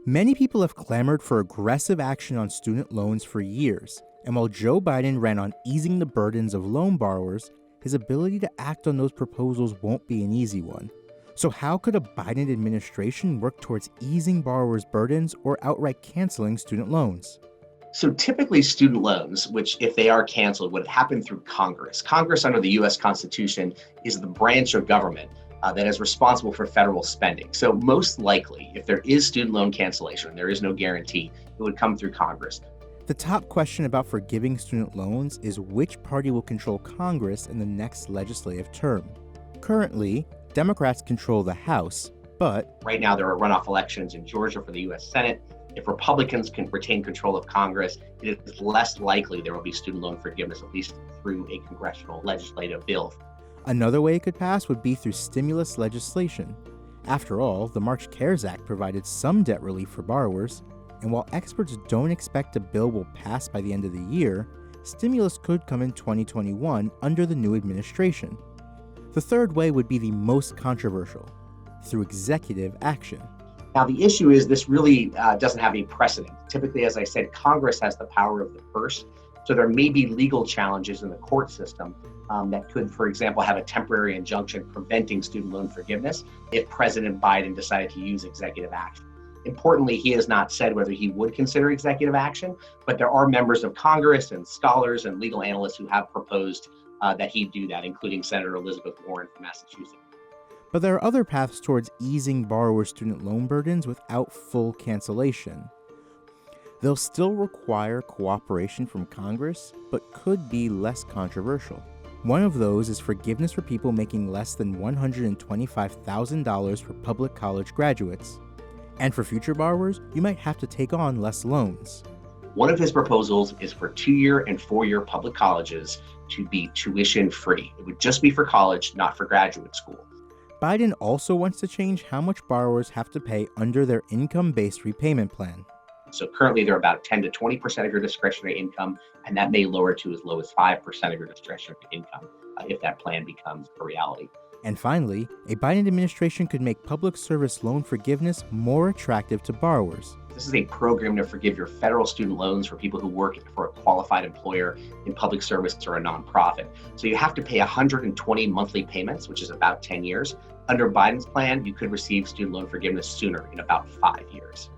Many people have clamored for aggressive action on student loans for years, and while Joe Biden ran on easing the burdens of loan borrowers, his ability to act on those proposals won't be an easy one. So how could a Biden administration work towards easing borrowers' burdens or outright canceling student loans? So typically student loans, which if they are canceled, would happen through Congress. Congress under the US Constitution is the branch of government that is responsible for federal spending. So most likely, if there is student loan cancellation, there is no guarantee, it would come through Congress. The top question about forgiving student loans is which party will control Congress in the next legislative term. Currently, Democrats control the House, but Right now, there are runoff elections in Georgia for the US Senate. If Republicans can retain control of Congress, it is less likely there will be student loan forgiveness, at least through a congressional legislative bill. another way it could pass would be through stimulus legislation. After all, the March CARES Act provided some debt relief for borrowers, and while experts don't expect a bill will pass by the end of the year, stimulus could come in 2021 under the new administration. The third way would be the most controversial, through executive action. Now, the issue is this really doesn't have any precedent. Typically, as I said, Congress has the power of the purse. So there may be legal challenges in the court system that could, for example, have a temporary injunction preventing student loan forgiveness if President Biden decided to use executive action. Importantly, he has not said whether he would consider executive action, but there are members of Congress and scholars and legal analysts who have proposed that he do that, including Senator Elizabeth Warren from Massachusetts. But there are other paths towards easing borrowers' student loan burdens without full cancellation. They'll still require cooperation from Congress, but could be less controversial. One of those is forgiveness for people making less than $125,000 for public college graduates. And for future borrowers, you might have to take on less loans. One of his proposals is for 2-year and 4-year public colleges to be tuition free. It would just be for college, not for graduate school. Biden also wants to change how much borrowers have to pay under their income-based repayment plan. So currently they're about 10 to 20% of your discretionary income, and that may lower to as low as 5% of your discretionary income if that plan becomes a reality. And finally, a Biden administration could make public service loan forgiveness more attractive to borrowers. This is a program to forgive your federal student loans for people who work for a qualified employer in public service or a nonprofit. So you have to pay 120 monthly payments, which is about 10 years. Under Biden's plan, you could receive student loan forgiveness sooner, in about 5 years.